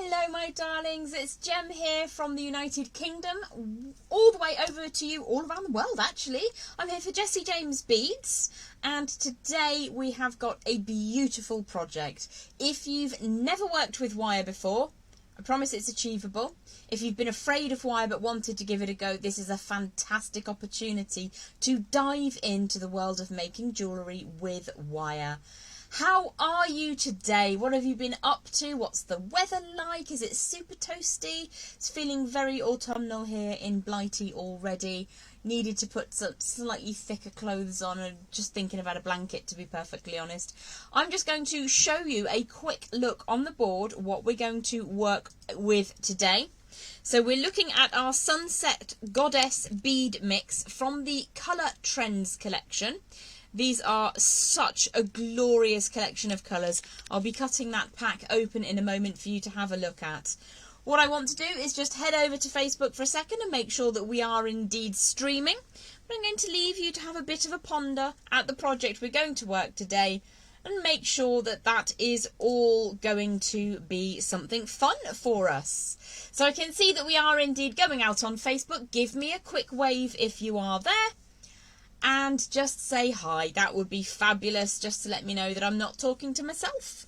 Hello my darlings, it's Jem here from the United Kingdom, all the way over to you all around the world actually. I'm here for Jessie James Beads, and today we have got a beautiful project. If you've never worked with wire before, I promise it's achievable. If you've been afraid of wire but wanted to give it a go, this is a fantastic opportunity to dive into the world of making jewellery with wire. How are you today? What have you been up to? What's the weather like? Is it super toasty? It's feeling very autumnal here in Blighty already. Needed to put some slightly thicker clothes on and just thinking about a blanket, to be perfectly honest. I'm just going to show you a quick look on the board what we're going to work with today. So we're looking at our Sunset Goddess bead mix from the Colour Trends collection. These are such a glorious collection of colours. I'll be cutting that pack open in a moment for you to have a look at. What I want to do is just head over to Facebook for a second and make sure that we are indeed streaming. But I'm going to leave you to have a bit of a ponder at the project we're going to work today and make sure that that is all going to be something fun for us. So I can see that we are indeed going out on Facebook. Give me a quick wave if you are there. And just say hi. That would be fabulous, just to let me know that I'm not talking to myself.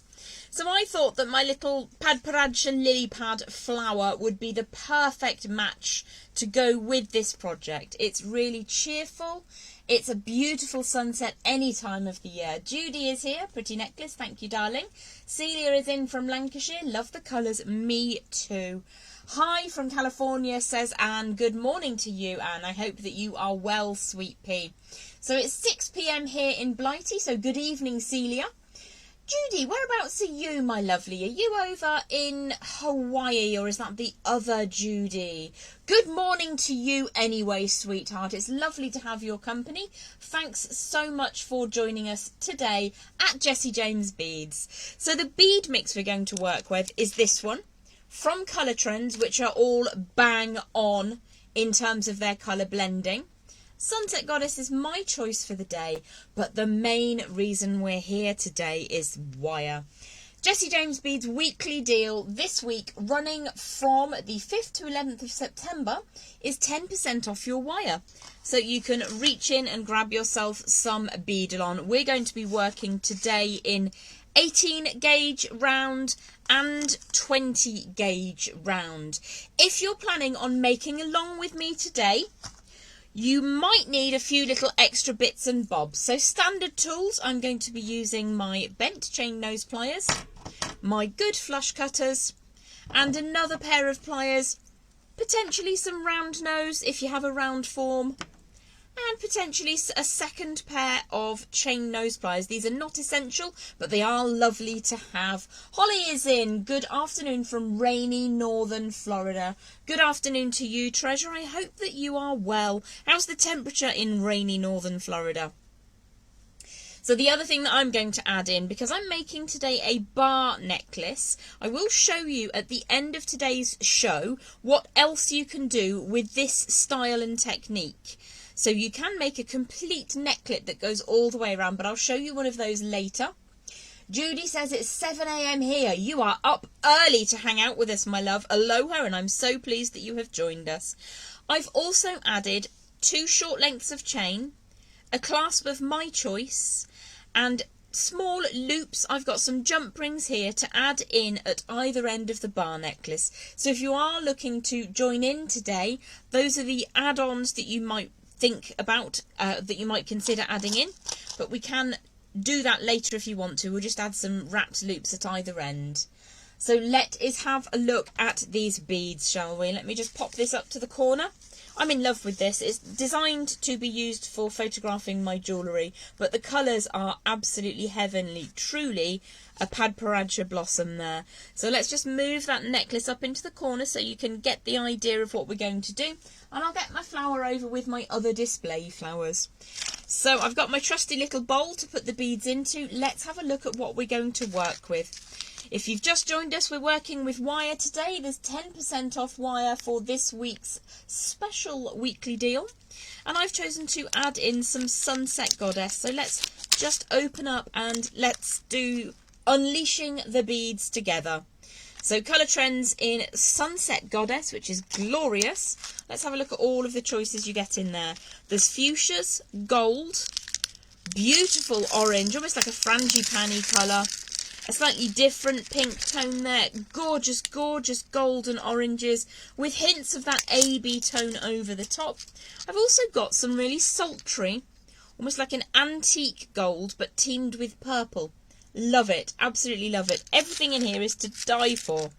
So I thought that my little Padparadsha lily pad flower would be the perfect match to go with this project. It's really cheerful. It's a beautiful sunset any time of the year. Judy is here. Pretty necklace. Thank you, darling. Celia is in from Lancashire. Love the colours. Me too. Hi from California, says Anne. Good morning to you, Anne. I hope that you are well, sweet pea. So it's 6 p.m. here in Blighty, so good evening, Celia. Judy, whereabouts are you, my lovely? Are you over in Hawaii, or is that the other Judy? Good morning to you anyway, sweetheart. It's lovely to have your company. Thanks so much for joining us today at Jessie James Beads. So the bead mix we're going to work with is this one from Colour Trends, which are all bang on in terms of their colour blending. Sunset Goddess is my choice for the day, but the main reason we're here today is wire. Jessie James Beads weekly deal this week, running from the 5th to 11th of September, is 10% off your wire. So you can reach in and grab yourself some beadalon. We're going to be working today in 18 gauge round and 20 gauge round. If you're planning on making along with me today, you might need a few little extra bits and bobs. So standard tools, I'm going to be using my bent chain nose pliers, my good flush cutters, and another pair of pliers, potentially some round nose if you have a round form, and potentially a second pair of chain nose pliers. These are not essential, but they are lovely to have. Holly is in. Good afternoon from rainy northern Florida. Good afternoon to you, Treasure. I hope that you are well. How's the temperature in rainy northern Florida? So the other thing that I'm going to add in, because I'm making today a bar necklace, I will show you at the end of today's show what else you can do with this style and technique. So you can make a complete necklet that goes all the way around, but I'll show you one of those later. Judy says it's 7 a.m. here. You are up early to hang out with us, my love. Aloha, and I'm so pleased that you have joined us. I've also added 2 short lengths of chain, a clasp of my choice, and small loops. I've got some jump rings here to add in at either end of the bar necklace. So if you are looking to join in today, those are the add-ons that you might think about, that you might consider adding in, but we can do that later if you want to. We'll just add some wrapped loops at either end. So let us have a look at these beads, shall we? Let me just pop this up to the corner. I'm in love with this. It's designed to be used for photographing my jewellery, but the colours are absolutely heavenly. Truly a Padparadsha blossom there. So let's just move that necklace up into the corner so you can get the idea of what we're going to do. And I'll get my flower over with my other display flowers. So I've got my trusty little bowl to put the beads into. Let's have a look at what we're going to work with. If you've just joined us, we're working with wire today. There's 10% off wire for this week's special weekly deal. And I've chosen to add in some Sunset Goddess. So let's just open up and let's do unleashing the beads together. So colour trends in Sunset Goddess, which is glorious. Let's have a look at all of the choices you get in there. There's fuchsias, gold, beautiful orange, almost like a frangipani colour. A slightly different pink tone there. Gorgeous, gorgeous golden oranges with hints of that AB tone over the top. I've also got some really sultry, almost like an antique gold, but teamed with purple. Love it. Absolutely love it. Everything in here is to die for.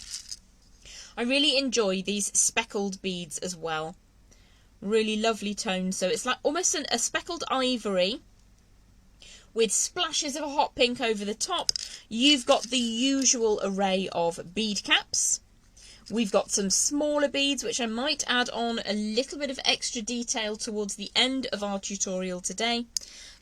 I really enjoy these speckled beads as well. Really lovely tone. So it's like almost a speckled ivory with splashes of a hot pink over the top. You've got the usual array of bead caps. We've got some smaller beads, which I might add on a little bit of extra detail towards the end of our tutorial today.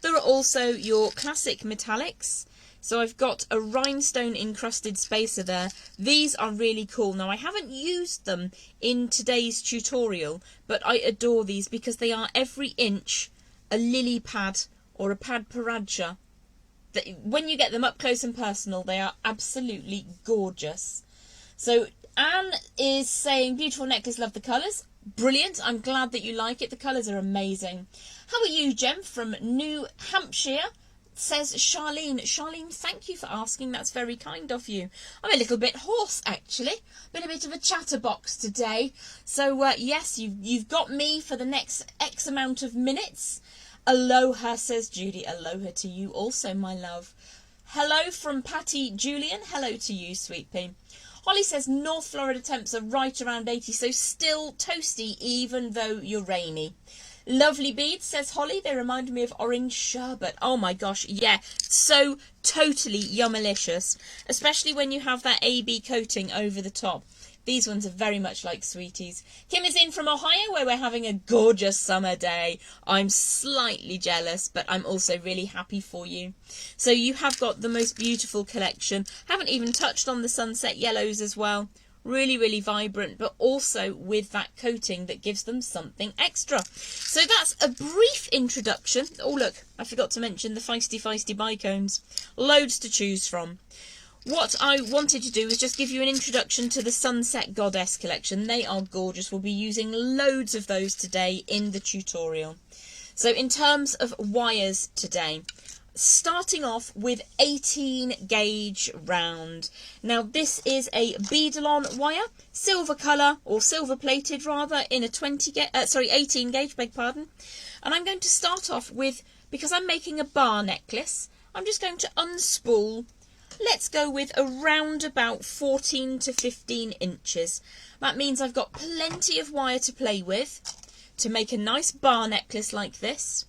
There are also your classic metallics. So I've got a rhinestone encrusted spacer there. These are really cool. Now, I haven't used them in today's tutorial, but I adore these because they are every inch a lily pad or a pad paraja. When you get them up close and personal, they are absolutely gorgeous. So Anne is saying, beautiful necklace, love the colours. Brilliant. I'm glad that you like it. The colours are amazing. How are you, Jem, from New Hampshire? Says Charlene. Charlene, thank you for asking. That's very kind of you. I'm a little bit hoarse, actually. Been a bit of a chatterbox today. So, yes, you've got me for the next X amount of minutes. Aloha, says Judy. Aloha to you also, my love. Hello from Patty Julian. Hello to you, sweet pea. Holly says North Florida temps are right around 80, so still toasty even though you're rainy. Lovely beads, says Holly. They remind me of orange sherbet. Oh my gosh, yeah, so totally yummalicious, especially when you have that AB coating over the top. These ones are very much like sweeties. Kim is in from Ohio, where we're having a gorgeous summer day. I'm slightly jealous, but I'm also really happy for you. So you have got the most beautiful collection. Haven't even touched on the sunset yellows as well. Really, really vibrant, but also with that coating that gives them something extra. So that's a brief introduction. Oh, look, I forgot to mention the feisty bicones. Loads to choose from. What I wanted to do was just give you an introduction to the Sunset Goddess collection. They are gorgeous. We'll be using loads of those today in the tutorial. So in terms of wires today, starting off with 18 gauge round. Now this is a beadalon wire, silver colour, or silver plated rather, in a 18 gauge, beg pardon. And I'm going to start off with, because I'm making a bar necklace, I'm just going to unspool. Let's go with around about 14 to 15 inches. That means I've got plenty of wire to play with to make a nice bar necklace like this.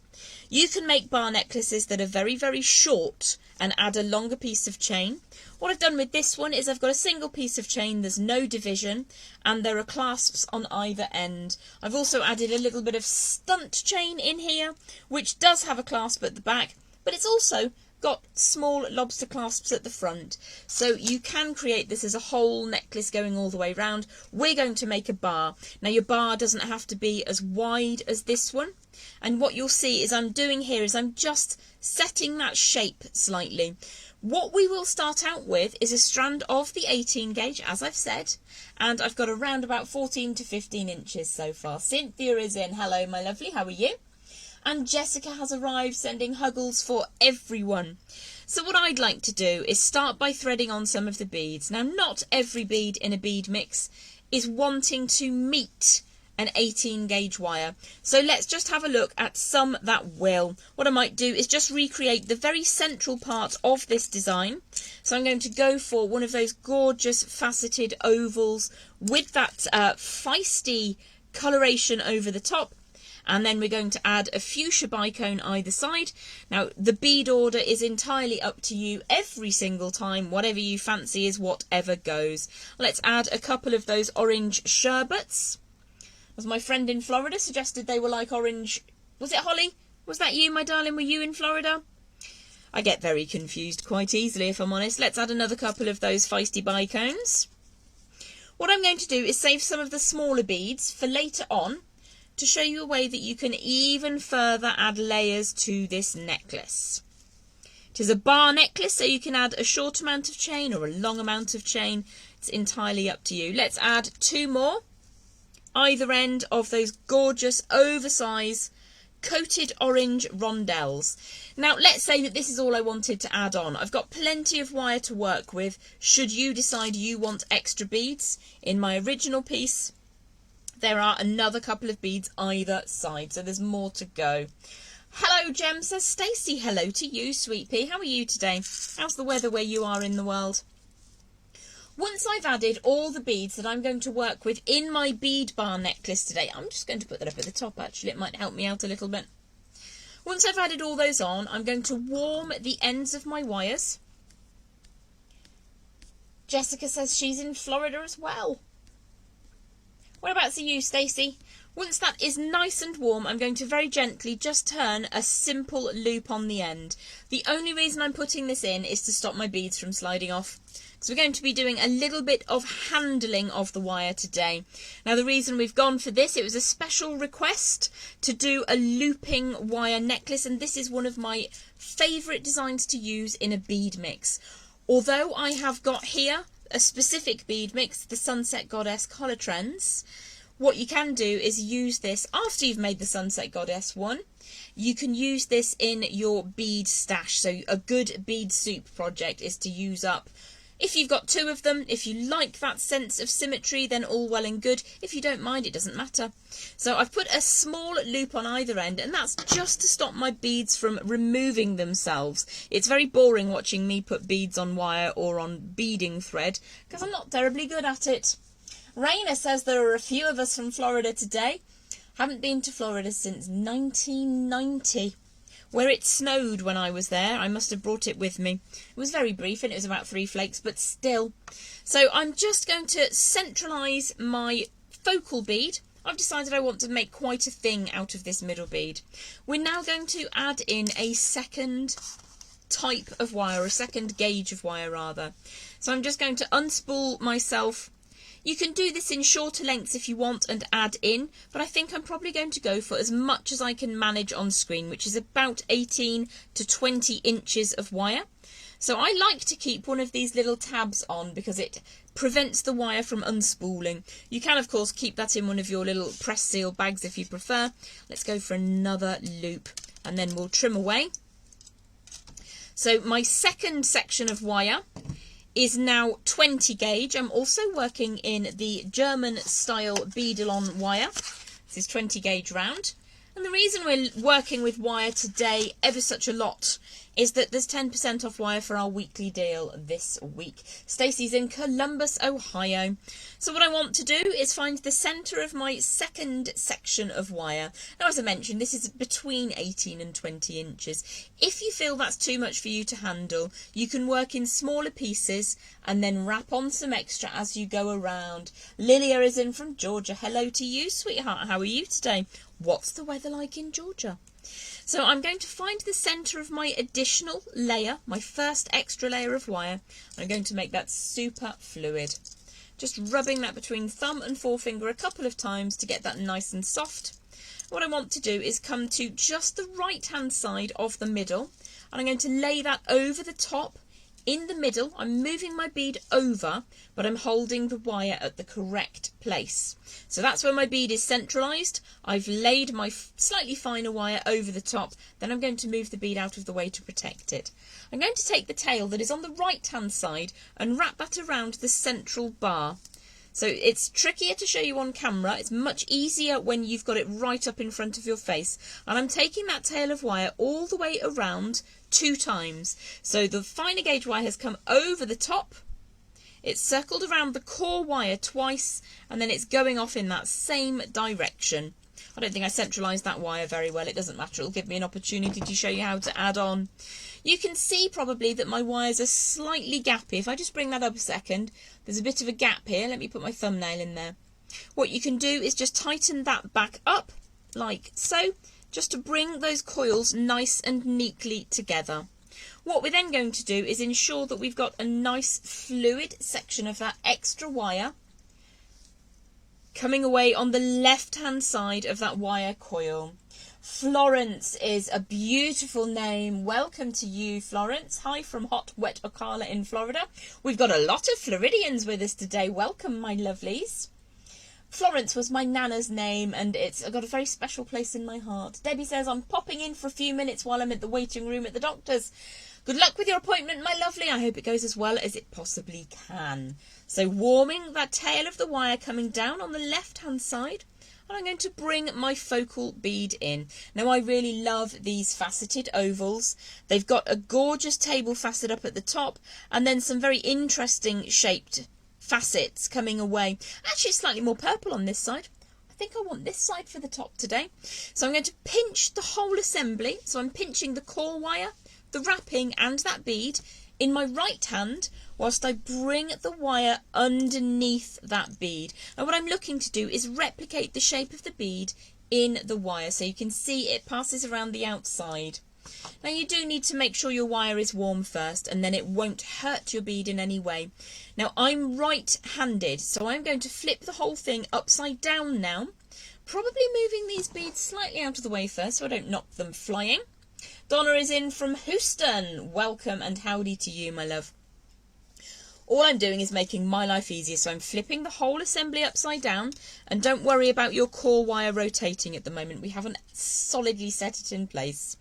You can make bar necklaces that are very, very short and add a longer piece of chain. What I've done with this one is I've got a single piece of chain, there's no division, and there are clasps on either end. I've also added a little bit of stunt chain in here, which does have a clasp at the back, but it's also got small lobster clasps at the front. So you can create this as a whole necklace going all the way round. We're going to make a bar. Now your bar doesn't have to be as wide as this one. And what you'll see is I'm doing here is I'm just setting that shape slightly. What we will start out with is a strand of the 18 gauge, as I've said, and I've got around about 14 to 15 inches so far. Cynthia is in. Hello, my lovely. How are you? And Jessica has arrived, sending huggles for everyone. So what I'd like to do is start by threading on some of the beads. Now, not every bead in a bead mix is wanting to meet an 18 gauge wire. So let's just have a look at some that will. What I might do is just recreate the very central part of this design. So I'm going to go for one of those gorgeous faceted ovals with that feisty coloration over the top. And then we're going to add a fuchsia bicone either side. Now, the bead order is entirely up to you every single time. Whatever you fancy is whatever goes. Let's add a couple of those orange sherbets. As my friend in Florida suggested they were like orange. Was it Holly? Was that you, my darling? Were you in Florida? I get very confused quite easily, if I'm honest. Let's add another couple of those feisty bicones. What I'm going to do is save some of the smaller beads for later on, to show you a way that you can even further add layers to this necklace. It is a bar necklace, so you can add a short amount of chain or a long amount of chain. It's entirely up to you. Let's add 2 more, either end of those gorgeous oversized coated orange rondelles. Now let's say that this is all I wanted to add on. I've got plenty of wire to work with should you decide you want extra beads. In my original piece there are another couple of beads either side, so there's more to go. Hello Jem, says Stacey. Hello to you, sweet pea. How are you today? How's the weather where you are in the world? Once I've added all the beads that I'm going to work with in my bead bar necklace today, I'm just going to put that up at the top actually, it might help me out a little bit. Once I've added all those on, I'm going to warm the ends of my wires. Jessica says she's in Florida as well. Whereabouts are you, Stacey? Once that is nice and warm, I'm going to very gently just turn a simple loop on the end. The only reason I'm putting this in is to stop my beads from sliding off. So we're going to be doing a little bit of handling of the wire today. Now the reason we've gone for this, it was a special request to do a looping wire necklace, and this is one of my favourite designs to use in a bead mix. Although I have got here a specific bead mix, the Sunset Goddess Collar Trends, what you can do is use this after you've made the Sunset Goddess one. You can use this in your bead stash. So a good bead soup project is to use up, if you've got 2 of them, if you like that sense of symmetry, then all well and good. If you don't mind, it doesn't matter. So I've put a small loop on either end, and that's just to stop my beads from removing themselves. It's very boring watching me put beads on wire or on beading thread, because I'm not terribly good at it. Raina says there are a few of us from Florida today. Haven't been to Florida since 1990, where it snowed when I was there. I must have brought it with me. It was very brief and it was about 3 flakes, but still. So I'm just going to centralise my focal bead. I've decided I want to make quite a thing out of this middle bead. We're now going to add in a second type of wire, or a second gauge of wire rather. So I'm just going to unspool myself. You can do this in shorter lengths if you want and add in, but I think I'm probably going to go for as much as I can manage on screen, which is about 18 to 20 inches of wire. So I like to keep one of these little tabs on because it prevents the wire from unspooling. You can of course keep that in one of your little press seal bags if you prefer. Let's go for another loop and then we'll trim away. So my second section of wire is now 20 gauge. I'm also working in the German style bead-along wire. This is 20 gauge round. And the reason we're working with wire today ever such a lot is that there's 10% off wire for our weekly deal this week. Stacey's in Columbus, Ohio. So what I want to do is find the centre of my second section of wire. Now, as I mentioned, this is between 18 and 20 inches. If you feel that's too much for you to handle, you can work in smaller pieces and then wrap on some extra as you go around. Lilia is in from Georgia. Hello to you, sweetheart. How are you today? What's the weather like in Georgia? So I'm going to find the centre of my additional layer, my first extra layer of wire. I'm going to make that super fluid. Just rubbing that between thumb and forefinger a couple of times to get that nice and soft. What I want to do is come to just the right hand side of the middle, and I'm going to lay that over the top. In the middle, I'm moving my bead over, but I'm holding the wire at the correct place. So that's where my bead is centralised. I've laid my slightly finer wire over the top. Then I'm going to move the bead out of the way to protect it. I'm going to take the tail that is on the right-hand side and wrap that around the central bar. So it's trickier to show you on camera. It's much easier when you've got it right up in front of your face. And I'm taking that tail of wire all the way around 2 times. So the finer gauge wire has come over the top. It's circled around the core wire twice, and then it's going off in that same direction. I don't think I centralised that wire very well. It doesn't matter. It'll give me an opportunity to show you how to add on. You can see probably that my wires are slightly gappy. If I just bring that up a second, there's a bit of a gap here. Let me put my thumbnail in there. What you can do is just tighten that back up like so, just to bring those coils nice and neatly together. What we're then going to do is ensure that we've got a nice fluid section of that extra wire coming away on the left hand side of that wire coil. Florence is a beautiful name. Welcome to you, Florence. Hi from hot, wet Ocala in Florida. We've got a lot of Floridians with us today. Welcome, my lovelies. Florence was my nana's name, and it's got a very special place in my heart. Debbie says, I'm popping in for a few minutes while I'm at the waiting room at the doctor's. Good luck with your appointment, my lovely. I hope it goes as well as it possibly can. So warming that tail of the wire coming down on the left-hand side. And I'm going to bring my focal bead in. Now, I really love these faceted ovals. They've got a gorgeous table facet up at the top, and then some very interesting shaped facets coming away. Actually, it's slightly more purple on this side. I think I want this side for the top today. So I'm going to pinch the whole assembly. So I'm pinching the core wire, the wrapping and that bead in my right hand whilst I bring the wire underneath that bead. And what I'm looking to do is replicate the shape of the bead in the wire, so you can see it passes around the outside. Now you do need to make sure your wire is warm first, and then it won't hurt your bead in any way. Now I'm right-handed, so I'm going to flip the whole thing upside down now, probably moving these beads slightly out of the way first so I don't knock them flying. Donna is in from Houston. Welcome and howdy to you, my love. All I'm doing is making my life easier, so I'm flipping the whole assembly upside down, and don't worry about your core wire rotating at the moment. We haven't solidly set it in place.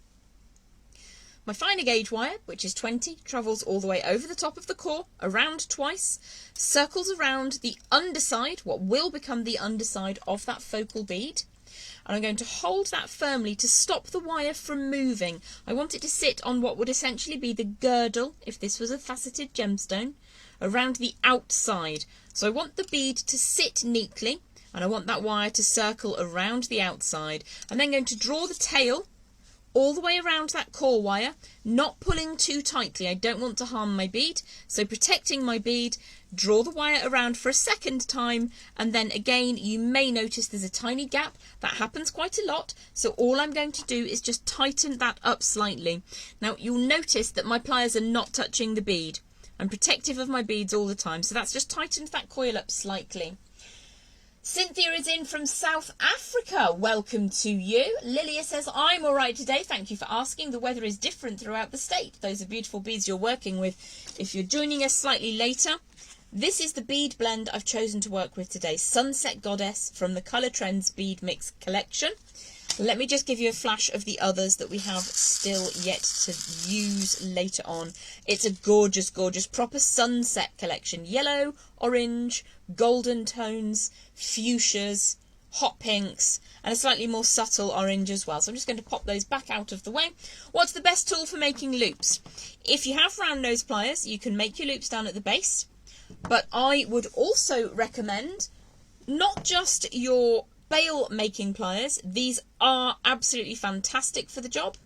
My finer gauge wire, which is 20, travels all the way over the top of the core, around twice, circles around the underside, what will become the underside of that focal bead. And I'm going to hold that firmly to stop the wire from moving. I want it to sit on what would essentially be the girdle, if this was a faceted gemstone, around the outside. So I want the bead to sit neatly, and I want that wire to circle around the outside. I'm then going to draw the tail all the way around that core wire, not pulling too tightly. I don't want to harm my bead, so protecting my bead, draw the wire around for a second time, and then again you may notice there's a tiny gap. That happens quite a lot, so all I'm going to do is just tighten that up slightly. Now you'll notice that my pliers are not touching the bead. I'm protective of my beads all the time, so that's just tightened that coil up slightly. Cynthia is in from South Africa. Welcome to you. Lilia says, I'm all right today. Thank you for asking. The weather is different throughout the state. Those are beautiful beads you're working with. If you're joining us slightly later, this is the bead blend I've chosen to work with today. Sunset Goddess from the Colour Trends Bead Mix collection. Let me just give you a flash of the others that we have still yet to use later on. It's a gorgeous, gorgeous, proper sunset collection. Yellow, orange, golden tones, fuchsias, hot pinks, and a slightly more subtle orange as well. So I'm just going to pop those back out of the way. What's the best tool for making loops? If you have round nose pliers, you can make your loops down at the base. But I would also recommend not just your bail making pliers. These are absolutely fantastic for the job.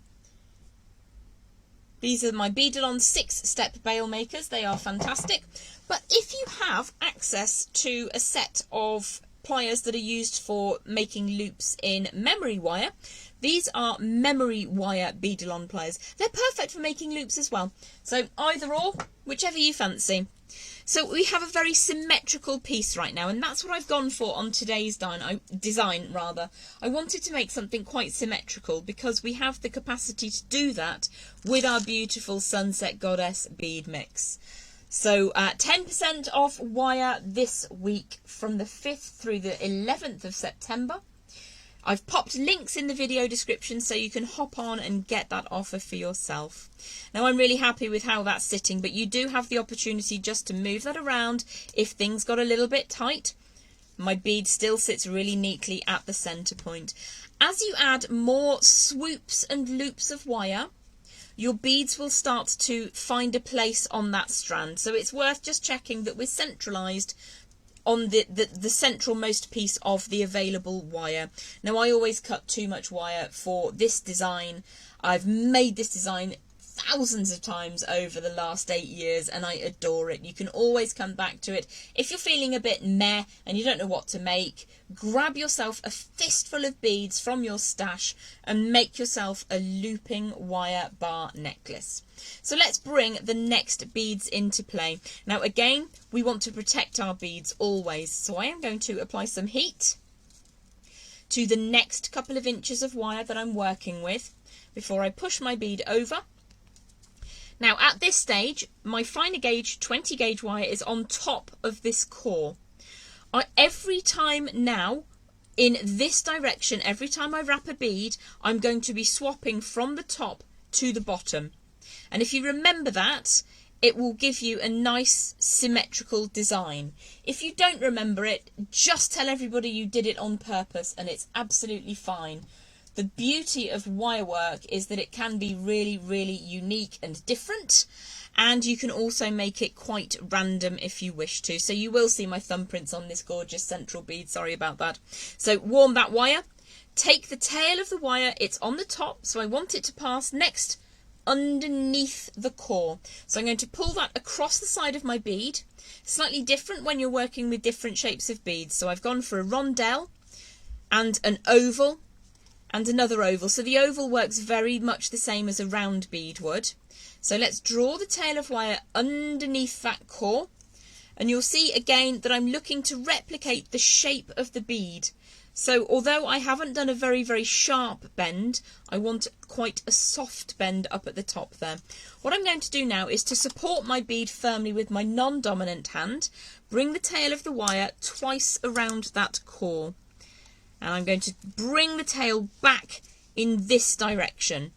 These are my Beadalon 6-step bail makers. They are fantastic. But if you have access to a set of pliers that are used for making loops in memory wire, these are memory wire Beadalon pliers. They're perfect for making loops as well. So either or, whichever you fancy. So we have a very symmetrical piece right now, and that's what I've gone for on today's design. I wanted to make something quite symmetrical because we have the capacity to do that with our beautiful Sunset Goddess bead mix. So 10% off wire this week from the 5th through the 11th of September. I've popped links in the video description so you can hop on and get that offer for yourself. Now I'm really happy with how that's sitting, but you do have the opportunity just to move that around if things got a little bit tight. My bead still sits really neatly at the centre point. As you add more swoops and loops of wire, your beads will start to find a place on that strand. So it's worth just checking that we're centralised on the centralmost piece of the available wire. Now I always cut too much wire for this design. I've made this design thousands of times over the last 8 years and I adore it. You can always come back to it. If you're feeling a bit meh and you don't know what to make, grab yourself a fistful of beads from your stash and make yourself a looping wire bar necklace. So let's bring the next beads into play. Now again, we want to protect our beads always, so I am going to apply some heat to the next couple of inches of wire that I'm working with before I push my bead over. Now at this stage, my finer gauge 20 gauge wire is on top of this core. Every time now, in this direction, every time I wrap a bead, I'm going to be swapping from the top to the bottom. And if you remember that, it will give you a nice symmetrical design. If you don't remember it, just tell everybody you did it on purpose and it's absolutely fine. The beauty of wire work is that it can be really, really unique and different, and you can also make it quite random if you wish to. So you will see my thumbprints on this gorgeous central bead, sorry about that. So warm that wire, take the tail of the wire, it's on the top, so I want it to pass next underneath the core. So I'm going to pull that across the side of my bead. Slightly different when you're working with different shapes of beads. So I've gone for a rondelle and an oval and another oval. So the oval works very much the same as a round bead would. So let's draw the tail of wire underneath that core, and you'll see again that I'm looking to replicate the shape of the bead. So although I haven't done a very, very sharp bend, I want quite a soft bend up at the top there. What I'm going to do now is to support my bead firmly with my non-dominant hand, bring the tail of the wire twice around that core. And I'm going to bring the tail back in this direction.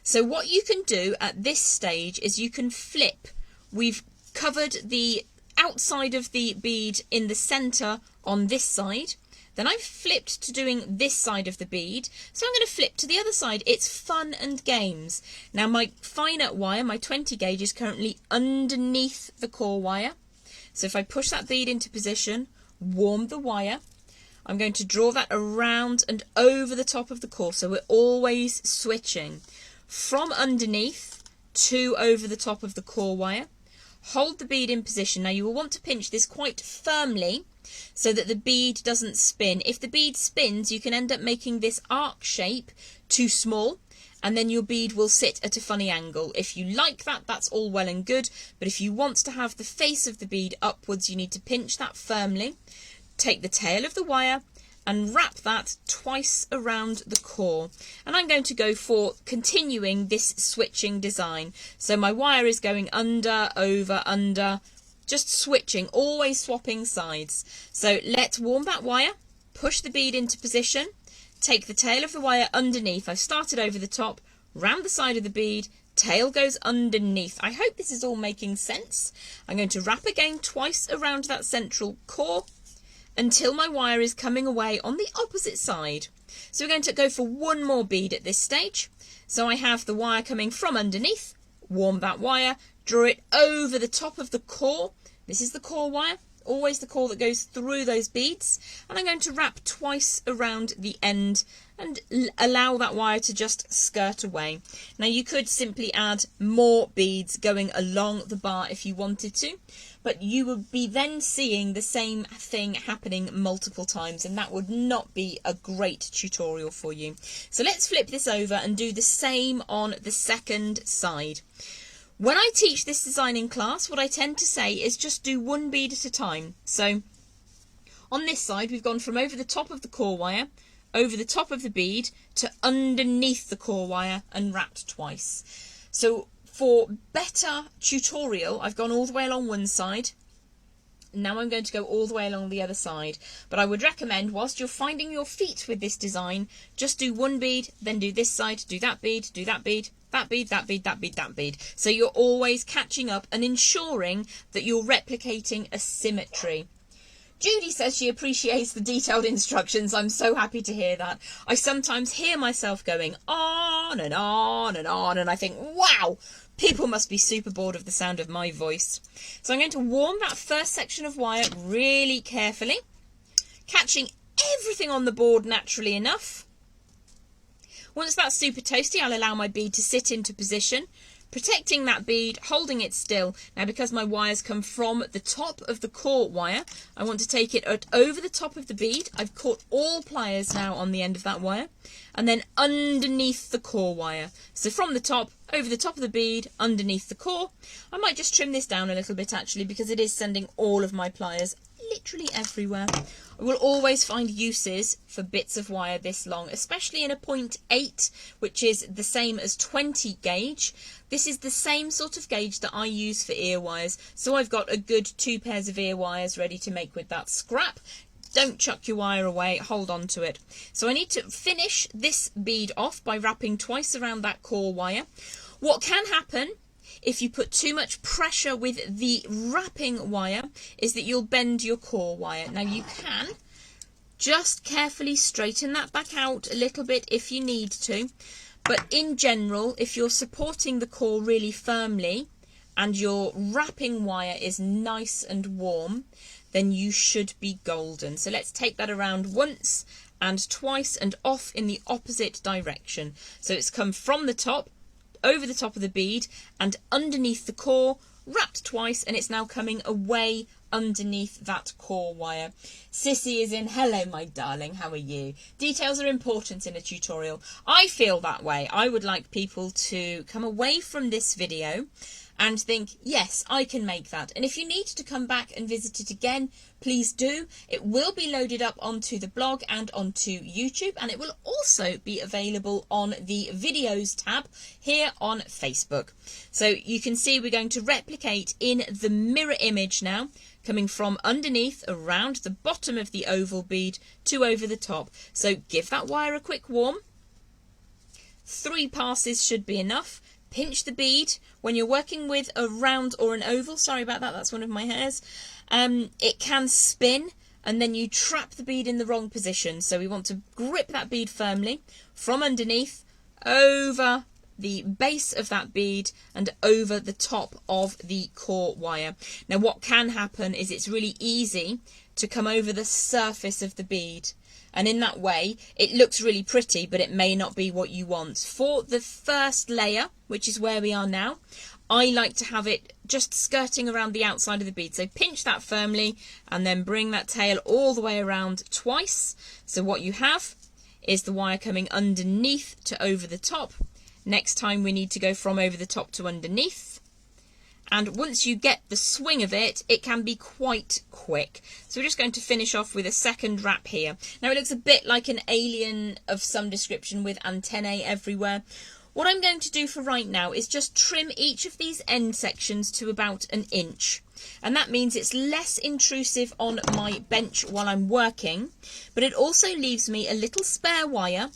So what you can do at this stage is you can flip. We've covered the outside of the bead in the centre on this side. Then I've flipped to doing this side of the bead, so I'm going to flip to the other side. It's fun and games. Now my finer wire, my 20 gauge, is currently underneath the core wire. So if I push that bead into position, warm the wire, I'm going to draw that around and over the top of the core. So we're always switching from underneath to over the top of the core wire. Hold the bead in position. Now you will want to pinch this quite firmly so that the bead doesn't spin. If the bead spins, you can end up making this arc shape too small, and then your bead will sit at a funny angle. If you like that, that's all well and good, but if you want to have the face of the bead upwards, you need to pinch that firmly. Take the tail of the wire and wrap that twice around the core. And I'm going to go for continuing this switching design. So my wire is going under, over, under, just switching, always swapping sides. So let's warm that wire, push the bead into position, take the tail of the wire underneath. I've started over the top, round the side of the bead, tail goes underneath. I hope this is all making sense. I'm going to wrap again twice around that central core until my wire is coming away on the opposite side. So we're going to go for one more bead at this stage. So I have the wire coming from underneath, warm that wire, draw it over the top of the core. This is the core wire, always the core that goes through those beads. And I'm going to wrap twice around the end and allow that wire to just skirt away. Now you could simply add more beads going along the bar if you wanted to, but you would be then seeing the same thing happening multiple times, and that would not be a great tutorial for you. So let's flip this over and do the same on the second side. When I teach this design in class, what I tend to say is just do one bead at a time. So on this side, we've gone from over the top of the core wire, over the top of the bead, to underneath the core wire and wrapped twice. So for better tutorial, I've gone all the way along one side. Now I'm going to go all the way along the other side. But I would recommend, whilst you're finding your feet with this design, just do one bead, then do this side, do that bead, do that bead, that bead, that bead, that bead, that bead. So you're always catching up and ensuring that you're replicating a symmetry. Judy says she appreciates the detailed instructions. I'm so happy to hear that. I sometimes hear myself going on and on and on, and I think, wow, people must be super bored of the sound of my voice. So I'm going to warm that first section of wire really carefully, catching everything on the board naturally enough. Once that's super toasty, I'll allow my bead to sit into position, protecting that bead, holding it still. Now, because my wires come from the top of the core wire, I want to take it over the top of the bead. I've caught all pliers now on the end of that wire, and then underneath the core wire. So from the top, over the top of the bead, underneath the core. I might just trim this down a little bit actually, because it is sending all of my pliers literally everywhere. I will always find uses for bits of wire this long, especially in a 0.8, which is the same as 20 gauge. This is the same sort of gauge that I use for ear wires, so I've got a good 2 pairs of ear wires ready to make with that scrap. Don't chuck your wire away, hold on to it. So I need to finish this bead off by wrapping twice around that core wire. What can happen if you put too much pressure with the wrapping wire is that you'll bend your core wire. Now you can just carefully straighten that back out a little bit if you need to, but in general, if you're supporting the core really firmly and your wrapping wire is nice and warm, then you should be golden. So let's take that around once and twice and off in the opposite direction. So it's come from the top, over the top of the bead and underneath the core, wrapped twice, and it's now coming away underneath that core wire. Sissy is in. Hello, my darling. How are you? Details are important in a tutorial. I feel that way. I would like people to come away from this video and think, yes, I can make that. And if you need to come back and visit it again, please do. It will be loaded up onto the blog and onto YouTube, and it will also be available on the videos tab here on Facebook. So you can see we're going to replicate in the mirror image now, coming from underneath around the bottom of the oval bead to over the top. So give that wire a quick warm. 3 passes should be enough. Pinch the bead. When you're working with a round or an oval, sorry about that, that's one of my hairs, it can spin and then you trap the bead in the wrong position. So we want to grip that bead firmly from underneath over the base of that bead and over the top of the core wire. Now what can happen is it's really easy to come over the surface of the bead, and in that way it looks really pretty, but it may not be what you want. For the first layer, which is where we are now, I like to have it just skirting around the outside of the bead. So pinch that firmly and then bring that tail all the way around twice. So what you have is the wire coming underneath to over the top. Next time we need to go from over the top to underneath. And once you get the swing of it, it can be quite quick. So we're just going to finish off with a second wrap here. Now it looks a bit like an alien of some description with antennae everywhere. What I'm going to do for right now is just trim each of these end sections to about 1 inch. And that means it's less intrusive on my bench while I'm working, but it also leaves me a little spare wire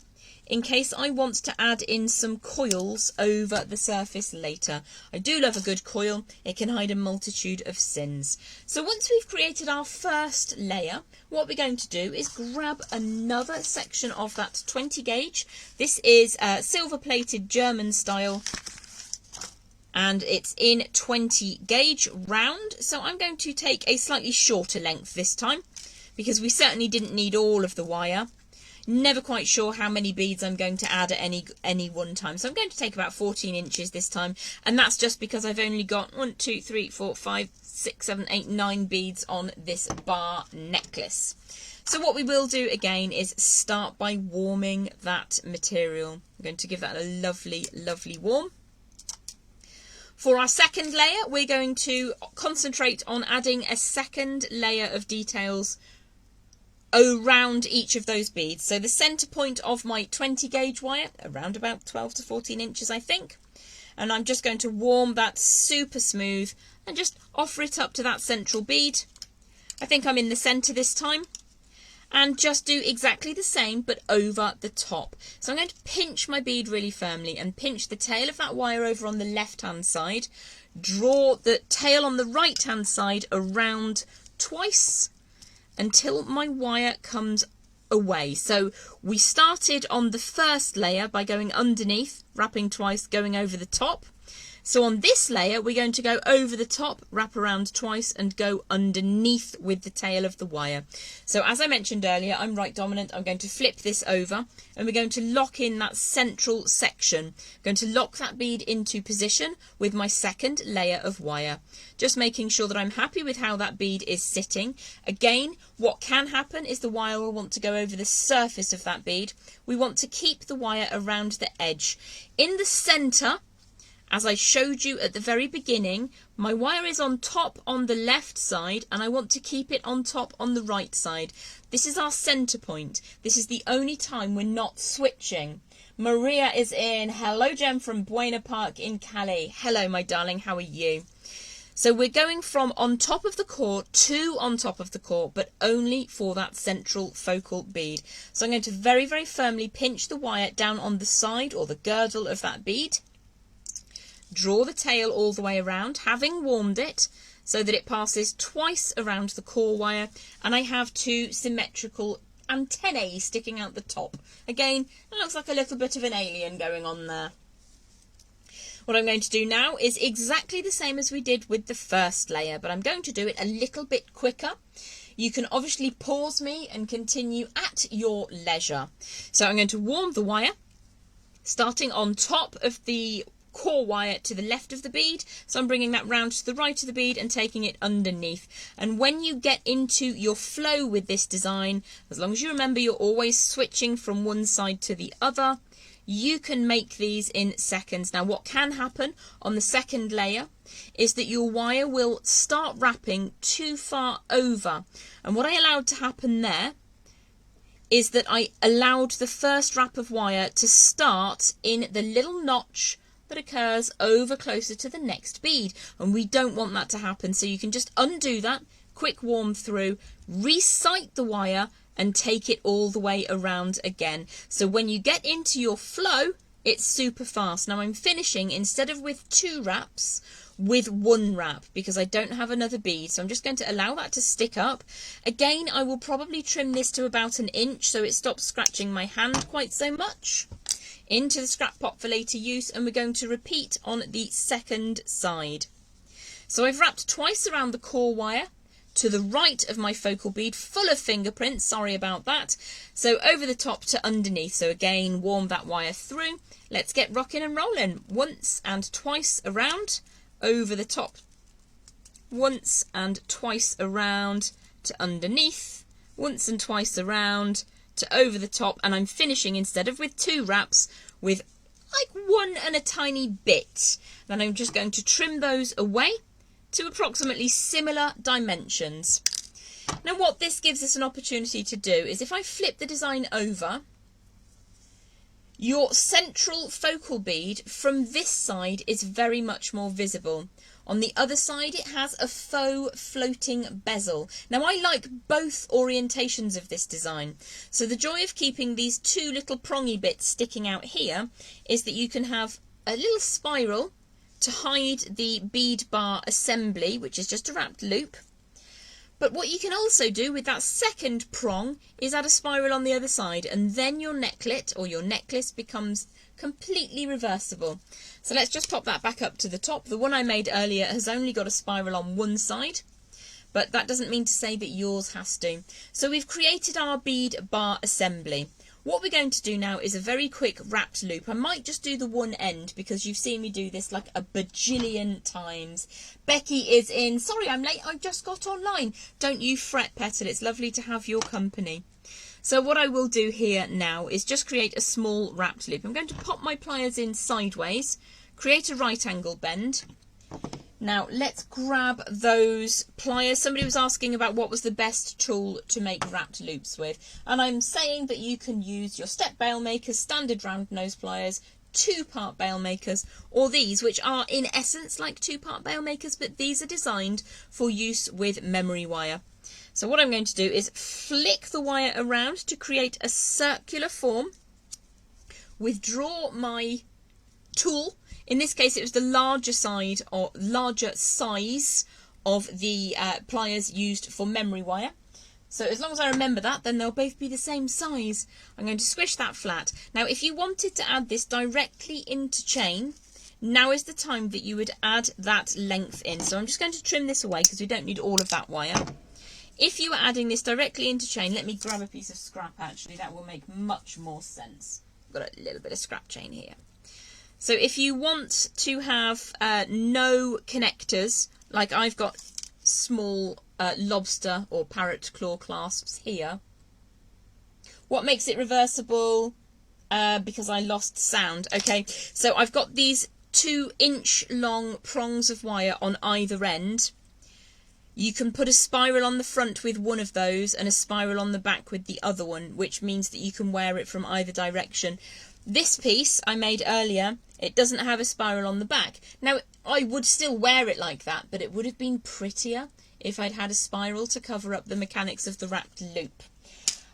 in case I want to add in some coils over the surface later. I do love a good coil, it can hide a multitude of sins. So once we've created our first layer, what we're going to do is grab another section of that 20 gauge. This is silver plated German style, and it's in 20 gauge round. So I'm going to take a slightly shorter length this time, because we certainly didn't need all of the wire. Never quite sure how many beads I'm going to add at any one time. So I'm going to take about 14 inches this time. And that's just because I've only got 1, 2, 3, 4, 5, 6, 7, 8, 9 beads on this bar necklace. So what we will do again is start by warming that material. I'm going to give that a lovely, lovely warm. For our second layer, we're going to concentrate on adding a second layer of details around each of those beads. So the center point of my 20 gauge wire, around about 12 to 14 inches I think, and I'm just going to warm that super smooth and just offer it up to that central bead. I think I'm in the center this time, and just do exactly the same but over the top. So I'm going to pinch my bead really firmly and pinch the tail of that wire over on the left hand side, draw the tail on the right hand side around twice until my wire comes away. So we started on the first layer by going underneath, wrapping twice, going over the top. So on this layer, we're going to go over the top, wrap around twice, and go underneath with the tail of the wire. So as I mentioned earlier, I'm right dominant. I'm going to flip this over, and we're going to lock in that central section. I'm going to lock that bead into position with my second layer of wire. Just making sure that I'm happy with how that bead is sitting. Again, what can happen is the wire will want to go over the surface of that bead. We want to keep the wire around the edge. In the centre, As I showed you at the very beginning, my wire is on top on the left side and I want to keep it on top on the right side. This is our center point. This is the only time we're not switching. Maria is in. Hello, Jem from Buena Park in Calais. Hello, my darling. How are you? So we're going from on top of the core to on top of the core, but only for that central focal bead. So I'm going to very, very firmly pinch the wire down on the side or the girdle of that bead. Draw the tail all the way around, having warmed it so that it passes twice around the core wire, and I have two symmetrical antennae sticking out the top. Again, it looks like a little bit of an alien going on there. What I'm going to do now is exactly the same as we did with the first layer, but I'm going to do it a little bit quicker. You can obviously pause me and continue at your leisure. So I'm going to warm the wire, starting on top of the core wire to the left of the bead. So I'm bringing that round to the right of the bead and taking it underneath. And when you get into your flow with this design, as long as you remember you're always switching from one side to the other, you can make these in seconds. Now what can happen on the second layer is that your wire will start wrapping too far over. And what I allowed to happen there is that I allowed the first wrap of wire to start in the little notch that occurs over closer to the next bead, and we don't want that to happen. So you can just undo that, quick warm through, resight the wire and take it all the way around again. So when you get into your flow, it's super fast. Now I'm finishing, instead of with 2 wraps, with 1 wrap because I don't have another bead. So I'm just going to allow that to stick up. Again, I will probably trim this to about 1 inch so it stops scratching my hand quite so much. Into the scrap pot for later use, and we're going to repeat on the second side. So I've wrapped twice around the core wire to the right of my focal bead, full of fingerprints, sorry about that. So over the top to underneath. So again, warm that wire through. Let's get rocking and rolling. Once and twice around, over the top. Once and twice around to underneath. Once and twice around to over the top, and I'm finishing, instead of with 2 wraps, with like 1 and a tiny bit. Then I'm just going to trim those away to approximately similar dimensions. Now what this gives us an opportunity to do is, if I flip the design over, your central focal bead from this side is very much more visible. On the other side, it has a faux floating bezel. Now, I like both orientations of this design. So the joy of keeping these 2 little prongy bits sticking out here is that you can have a little spiral to hide the bead bar assembly, which is just a wrapped loop. But what you can also do with that second prong is add a spiral on the other side, and then your necklet or your necklace becomes completely reversible. So let's just pop that back up to the top. The one I made earlier has only got a spiral on one side, but that doesn't mean to say that yours has to. So we've created our bead bar assembly. What we're going to do now is a very quick wrapped loop. I might just do the one end because you've seen me do this like a bajillion times. Becky is in. Sorry, I'm late. I just got online. Don't you fret, Petal. It's lovely to have your company. So what I will do here now is just create a small wrapped loop. I'm going to pop my pliers in sideways, create a right angle bend. Now let's grab those pliers. Somebody was asking about what was the best tool to make wrapped loops with, and I'm saying that you can use your step bail makers, standard round nose pliers, 2-part bail makers, or these, which are in essence like 2-part bail makers, but these are designed for use with memory wire. So what I'm going to do is flick the wire around to create a circular form, withdraw my tool. In this case, it was the larger side or larger size of the pliers used for memory wire. So as long as I remember that, then they'll both be the same size. I'm going to squish that flat. Now, if you wanted to add this directly into chain, now is the time that you would add that length in. So I'm just going to trim this away because we don't need all of that wire. If you are adding this directly into chain, let me grab a piece of scrap actually, that will make much more sense. I've got a little bit of scrap chain here. So if you want to have no connectors, like I've got small lobster or parrot claw clasps here, what makes it reversible? Because I lost sound. Okay, so I've got these 2-inch long prongs of wire on either end. You can put a spiral on the front with one of those and a spiral on the back with the other one, which means that you can wear it from either direction. This piece I made earlier, it doesn't have a spiral on the back. Now, I would still wear it like that, but it would have been prettier if I'd had a spiral to cover up the mechanics of the wrapped loop.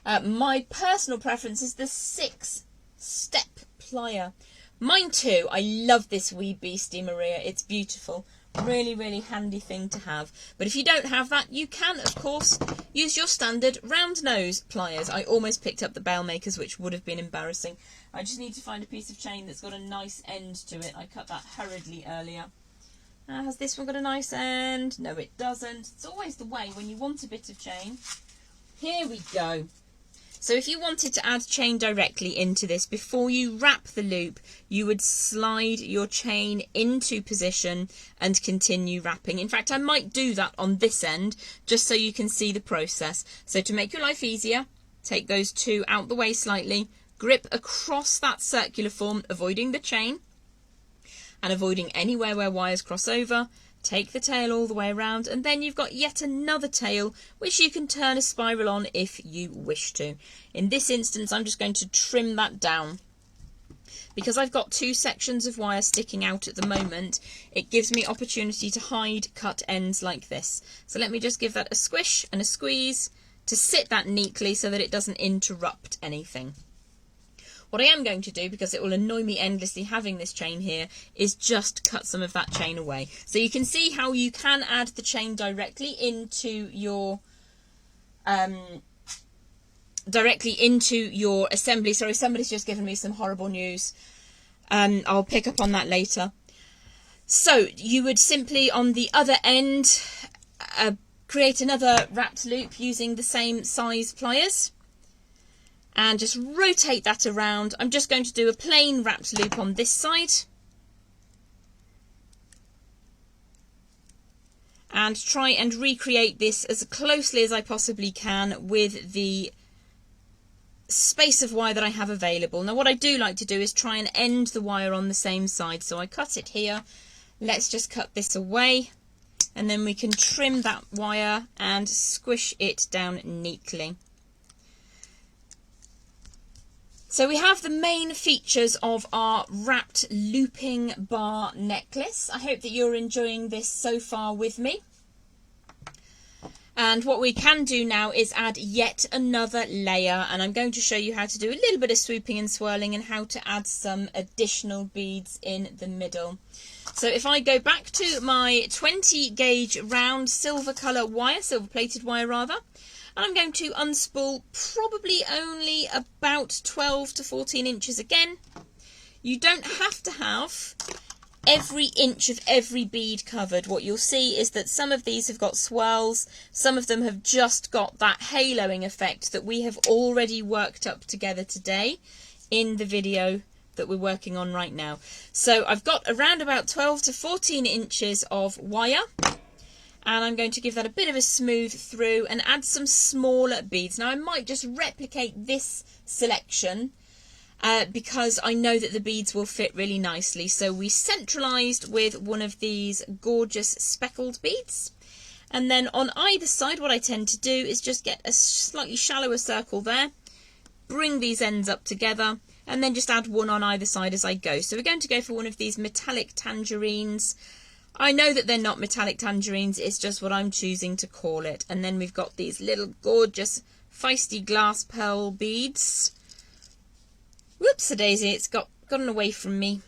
My personal preference is the 6-step plier. Mine too. I love this wee beastie, Maria. It's beautiful. Really, really handy thing to have. But if you don't have that, you can, of course, use your standard round nose pliers. I almost picked up the bell makers, which would have been embarrassing. I just need to find a piece of chain that's got a nice end to it. I cut that hurriedly earlier. Has this one got a nice end? No, it doesn't. It's always the way when you want a bit of chain. Here we go. So if you wanted to add chain directly into this, before you wrap the loop, you would slide your chain into position and continue wrapping. In fact, I might do that on this end, just so you can see the process. So to make your life easier, take those two out the way slightly, grip across that circular form, avoiding the chain and avoiding anywhere where wires cross over. Take the tail all the way around, and then you've got yet another tail which you can turn a spiral on if you wish to. In this instance, I'm just going to trim that down. Because I've got 2 sections of wire sticking out at the moment, it gives me opportunity to hide cut ends like this. So let me just give that a squish and a squeeze to sit that neatly so that it doesn't interrupt anything. What I am going to do, because it will annoy me endlessly having this chain here, is just cut some of that chain away. So you can see how you can add the chain directly into your assembly. Sorry, somebody's just given me some horrible news. I'll pick up on that later. So you would simply, on the other end, create another wrapped loop using the same size pliers. And just rotate that around. I'm just going to do a plain wrapped loop on this side. And try and recreate this as closely as I possibly can with the space of wire that I have available. Now what I do like to do is try and end the wire on the same side. So I cut it here. Let's just cut this away. And then we can trim that wire and squish it down neatly. So we have the main features of our wrapped looping bar necklace. I hope that you're enjoying this so far with me. And what we can do now is add yet another layer, and I'm going to show you how to do a little bit of swooping and swirling and how to add some additional beads in the middle. So if I go back to my 20 gauge round silver colour wire, silver plated wire rather, and I'm going to unspool probably only about 12 to 14 inches again. You don't have to have every inch of every bead covered. What you'll see is that some of these have got swirls, some of them have just got that haloing effect that we have already worked up together today in the video that we're working on right now. So I've got around about 12 to 14 inches of wire. And I'm going to give that a bit of a smooth through and add some smaller beads. Now I might just replicate this selection because I know that the beads will fit really nicely. So we centralised with one of these gorgeous speckled beads. And then on either side what I tend to do is just get a slightly shallower circle there. Bring these ends up together and then just add one on either side as I go. So we're going to go for one of these metallic tangerines. I know that they're not metallic tangerines, it's just what I'm choosing to call it. And then we've got these little gorgeous feisty glass pearl beads. Whoops-a-daisy, it's gotten away from me.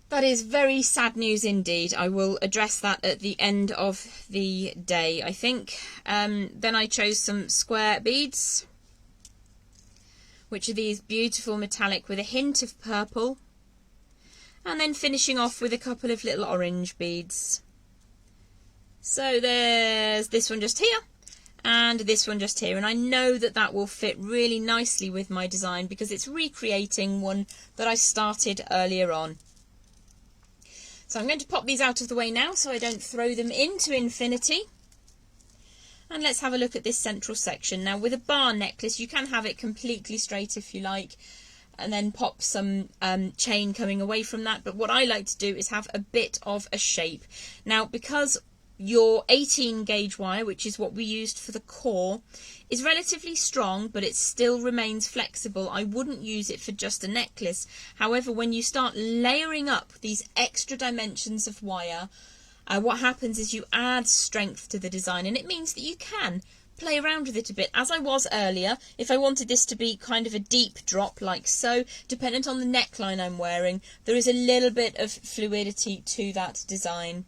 That is very sad news indeed. I will address that at the end of the day, I think. Then I chose some square beads, which are these beautiful metallic with a hint of purple. And then finishing off with a couple of little orange beads. So there's this one just here and this one just here. And I know that that will fit really nicely with my design because it's recreating one that I started earlier on. So I'm going to pop these out of the way now so I don't throw them into infinity. And let's have a look at this central section. Now with a bar necklace you can have it completely straight if you like. and then pop some chain coming away from that. But what I like to do is have a bit of a shape. Now, because your 18 gauge wire, which is what we used for the core, is relatively strong, but it still remains flexible, I wouldn't use it for just a necklace. However, when you start layering up these extra dimensions of wire, what happens is you add strength to the design, and it means that you can play around with it a bit. As I was earlier, if I wanted this to be kind of a deep drop like so, dependent on the neckline I'm wearing, there is a little bit of fluidity to that design.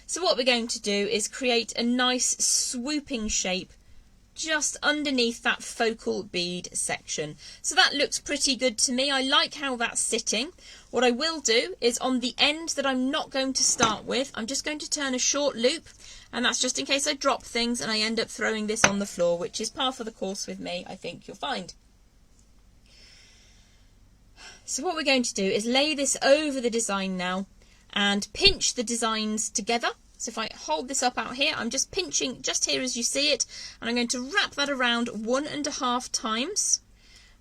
So what we're going to do is create a nice swooping shape just underneath that focal bead section. So that looks pretty good to me. I like how that's sitting. What I will do is on the end that I'm not going to start with, I'm just going to turn a short loop, and that's just in case I drop things and I end up throwing this on the floor, which is par for the course with me, I think you'll find. So what we're going to do is lay this over the design now and pinch the designs together. So if I hold this up out here, I'm just pinching just here as you see it, and I'm going to wrap that around 1.5 times.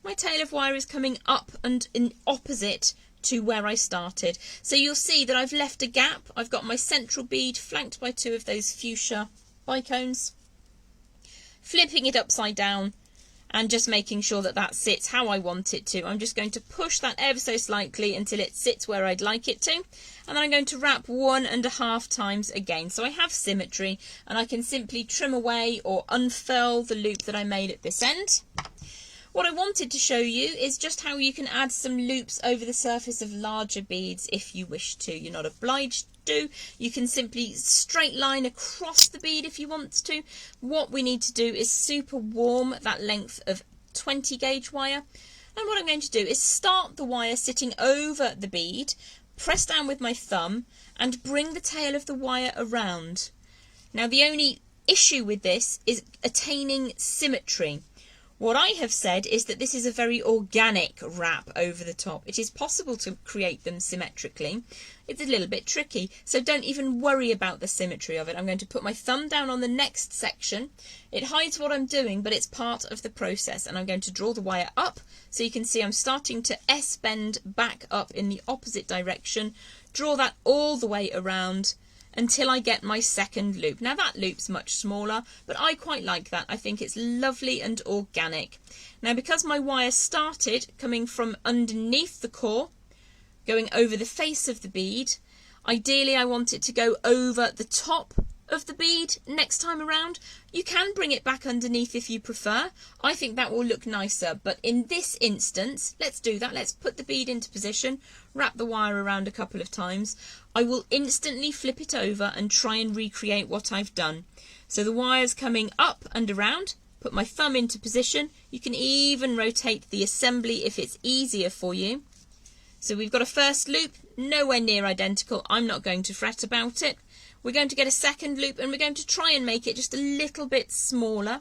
My tail of wire is coming up and in opposite to where I started. So you'll see that I've left a gap. I've got my central bead flanked by 2 of those fuchsia bicones, flipping it upside down and just making sure that that sits how I want it to. I'm just going to push that ever so slightly until it sits where I'd like it to, and then I'm going to wrap 1.5 times again. So I have symmetry, and I can simply trim away or unfurl the loop that I made at this end. What I wanted to show you is just how you can add some loops over the surface of larger beads if you wish to. You're not obliged to. You can simply straight line across the bead if you want to. What we need to do is super warm that length of 20 gauge wire. And what I'm going to do is start the wire sitting over the bead, press down with my thumb and bring the tail of the wire around. Now the only issue with this is attaining symmetry. What I have said is that this is a very organic wrap over the top. It is possible to create them symmetrically. It's a little bit tricky, so don't even worry about the symmetry of it. I'm going to put my thumb down on the next section. It hides what I'm doing, but it's part of the process, and I'm going to draw the wire up so you can see I'm starting to S-bend back up in the opposite direction. Draw that all the way around until I get my second loop. Now that loop's much smaller, but I quite like that. I think it's lovely and organic. Now because my wire started coming from underneath the core, going over the face of the bead, ideally I want it to go over the top of the bead next time around. You can bring it back underneath if you prefer. I think that will look nicer, but in this instance, let's do that. Let's put the bead into position, wrap the wire around a couple of times. I will instantly flip it over and try and recreate what I've done. So the wire's coming up and around, put my thumb into position. You can even rotate the assembly if it's easier for you. So we've got a first loop, nowhere near identical. I'm not going to fret about it. We're going to get a second loop and we're going to try and make it just a little bit smaller.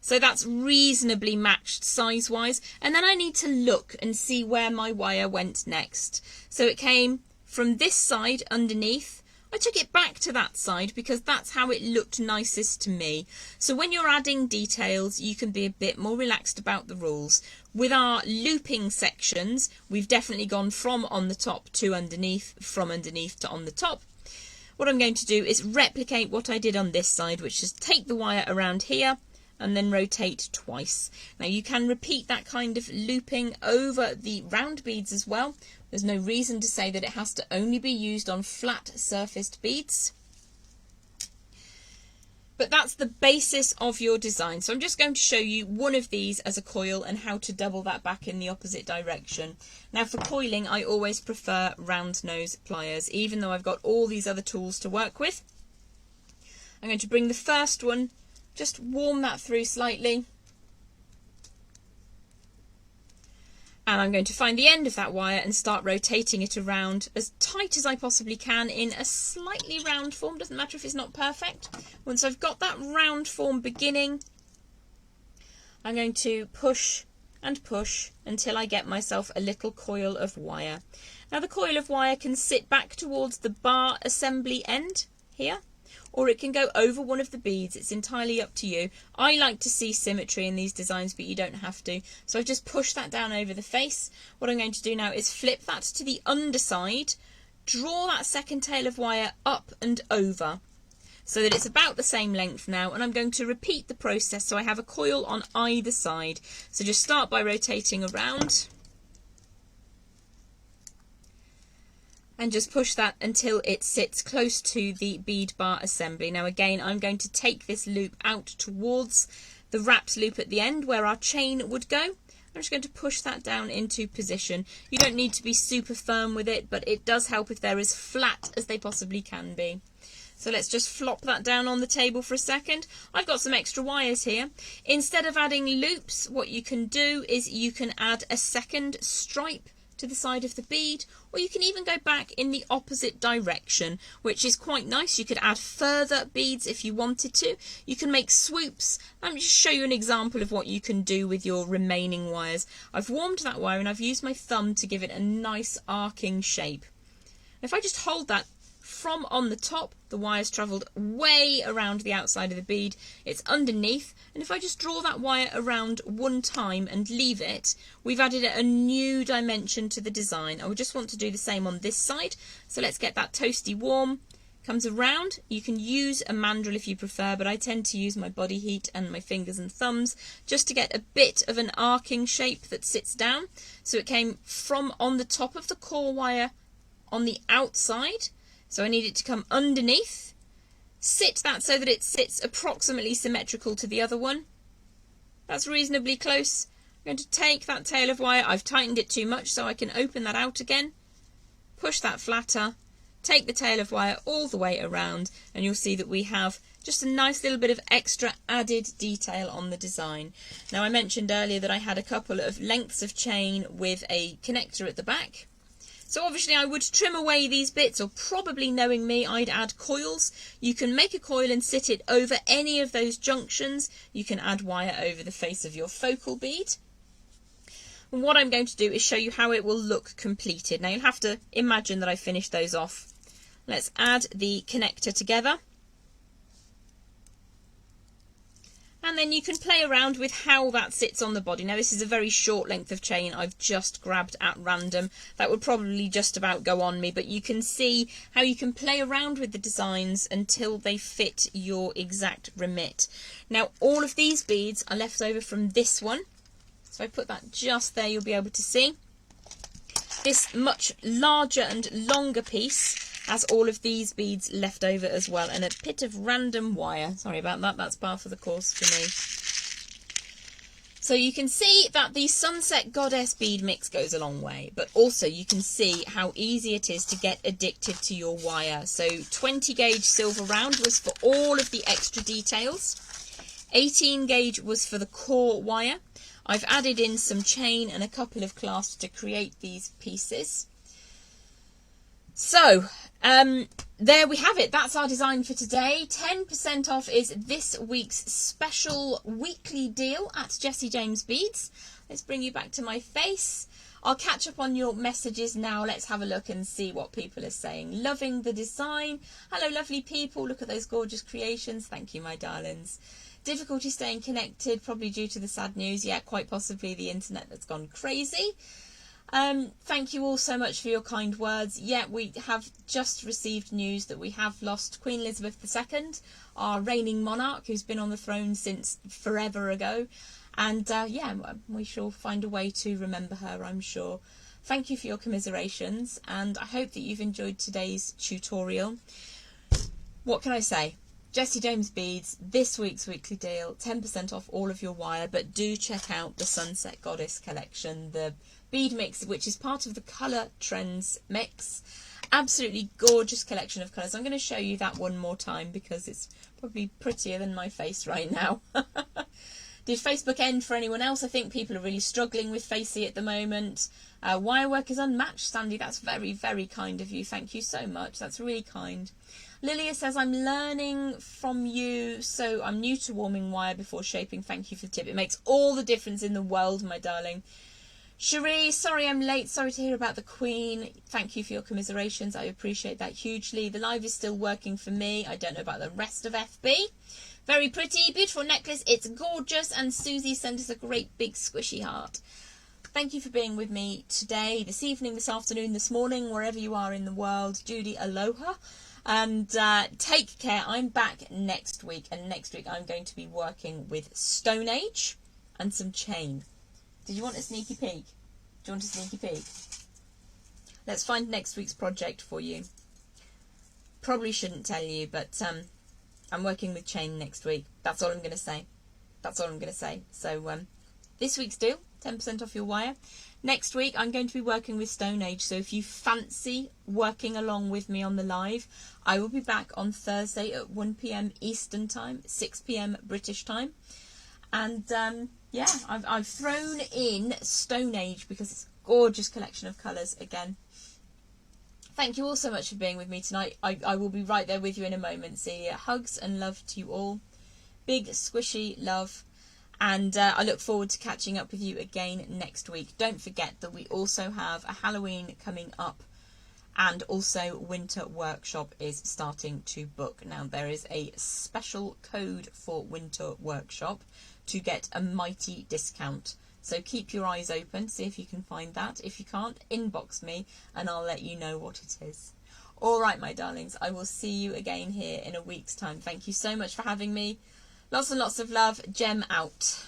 So that's reasonably matched size-wise. And then I need to look and see where my wire went next. So it came from this side underneath. I took it back to that side because that's how it looked nicest to me. So when you're adding details, you can be a bit more relaxed about the rules. With our looping sections, we've definitely gone from on the top to underneath, from underneath to on the top. What I'm going to do is replicate what I did on this side, which is take the wire around here and then rotate twice. Now you can repeat that kind of looping over the round beads as well. There's no reason to say that it has to only be used on flat surfaced beads. But that's the basis of your design. So I'm just going to show you one of these as a coil and how to double that back in the opposite direction. Now for coiling, I always prefer round nose pliers, even though I've got all these other tools to work with. I'm going to bring the first one, just warm that through slightly. And I'm going to find the end of that wire and start rotating it around as tight as I possibly can in a slightly round form. Doesn't matter if it's not perfect. Once I've got that round form beginning, I'm going to push and push until I get myself a little coil of wire. Now the coil of wire can sit back towards the bar assembly end here, or it can go over one of the beads. It's entirely up to you. I like to see symmetry in these designs, but you don't have to. So I've just pushed that down over the face. What I'm going to do now is flip that to the underside, draw that second tail of wire up and over, so that it's about the same length now, and I'm going to repeat the process so I have a coil on either side. So just start by rotating around and just push that until it sits close to the bead bar assembly. Now again, I'm going to take this loop out towards the wrapped loop at the end where our chain would go. I'm just going to push that down into position. You don't need to be super firm with it, but it does help if they're as flat as they possibly can be. So let's just flop that down on the table for a second. I've got some extra wires here. Instead of adding loops, what you can do is you can add a second stripe to the side of the bead, or you can even go back in the opposite direction, which is quite nice. You could add further beads if you wanted to. You can make swoops. Let me just show you an example of what you can do with your remaining wires. I've warmed that wire and I've used my thumb to give it a nice arcing shape. If I just hold that from on the top, the wire's travelled way around the outside of the bead, it's underneath, and if I just draw that wire around one time and leave it, we've added a new dimension to the design. I would just want to do the same on this side, so let's get that toasty warm. Comes around. You can use a mandrel if you prefer, but I tend to use my body heat and my fingers and thumbs just to get a bit of an arcing shape that sits down. So it came from on the top of the core wire on the outside, so I need it to come underneath, sit that so that it sits approximately symmetrical to the other one. That's reasonably close. I'm going to take that tail of wire. I've tightened it too much, so I can open that out again, push that flatter, take the tail of wire all the way around, and you'll see that we have just a nice little bit of extra added detail on the design. Now, I mentioned earlier that I had a couple of lengths of chain with a connector at the back. So obviously I would trim away these bits, or probably, knowing me, I'd add coils. You can make a coil and sit it over any of those junctions. You can add wire over the face of your focal bead. And what I'm going to do is show you how it will look completed. Now you'll have to imagine that I finished those off. Let's add the connector together. And then you can play around with how that sits on the body. Now this is a very short length of chain I've just grabbed at random. That would probably just about go on me, but you can see how you can play around with the designs until they fit your exact remit. Now all of these beads are left over from this one. So if I put that just there, you'll be able to see. This much larger and longer piece has all of these beads left over as well, and a bit of random wire. Sorry about that, that's par for the course for me. So you can see that the Sunset Goddess bead mix goes a long way, but also you can see how easy it is to get addicted to your wire. So 20 gauge silver round was for all of the extra details. 18 gauge was for the core wire. I've added in some chain and a couple of clasps to create these pieces. So there we have it. That's our design for today. 10% off is this week's special weekly deal at Jessie James Beads. Let's bring you back to my face. I'll catch up on your messages now. Let's have a look and see what people are saying. Loving the design. Hello, lovely people. Look at those gorgeous creations. Thank you, my darlings. Difficulty staying connected, probably due to the sad news. Yeah, quite possibly the internet that's gone crazy. Thank you all so much for your kind words. Yeah, we have just received news that we have lost Queen Elizabeth II, our reigning monarch, who's been on the throne since forever ago. And yeah, we shall find a way to remember her, I'm sure. Thank you for your commiserations, and I hope that you've enjoyed today's tutorial. What can I say? Jessie James Beads, this week's weekly deal, 10% off all of your wire, but do check out the Sunset Goddess collection, the bead mix, which is part of the Colour Trends mix. Absolutely gorgeous collection of colours. I'm going to show you that one more time because it's probably prettier than my face right now. Did Facebook end for anyone else? I think people are really struggling with Facey at the moment. Wire work is unmatched, Sandy. That's very, very kind of you. Thank you so much. That's really kind. Lilia says, I'm learning from you, so I'm new to warming wire before shaping. Thank you for the tip. It makes all the difference in the world, my darling. Cherie, sorry I'm late. Sorry to hear about the Queen. Thank you for your commiserations. I appreciate that hugely. The live is still working for me. I don't know about the rest of FB. Very pretty, beautiful necklace. It's gorgeous. And Susie sent us a great big squishy heart. Thank you for being with me today, this evening, this afternoon, this morning, wherever you are in the world. Judy, aloha. And take care. I'm back next week. And next week I'm going to be working with Stone Age and some chain. Did you want a sneaky peek? Do you want a sneaky peek? Let's find next week's project for you. Probably shouldn't tell you, but I'm working with chain next week. That's all I'm going to say. That's all I'm going to say. So this week's deal, 10% off your wire. Next week I'm going to be working with Stone Age. So if you fancy working along with me on the live, I will be back on Thursday at 1 p.m. Eastern Time, 6 p.m. British Time. And yeah, I've thrown in Stone Age because it's a gorgeous collection of colours again. Thank you all so much for being with me tonight. I will be right there with you in a moment. See you. Hugs and love to you all. Big squishy love. And I look forward to catching up with you again next week. Don't forget that we also have a Halloween coming up. And also Winter Workshop is starting to book. Now there is a special code for Winter Workshop to get a mighty discount. So keep your eyes open, see if you can find that. If you can't, inbox me and I'll let you know what it is. All right, my darlings, I will see you again here in a week's time. Thank you so much for having me. Lots and lots of love. Jem out.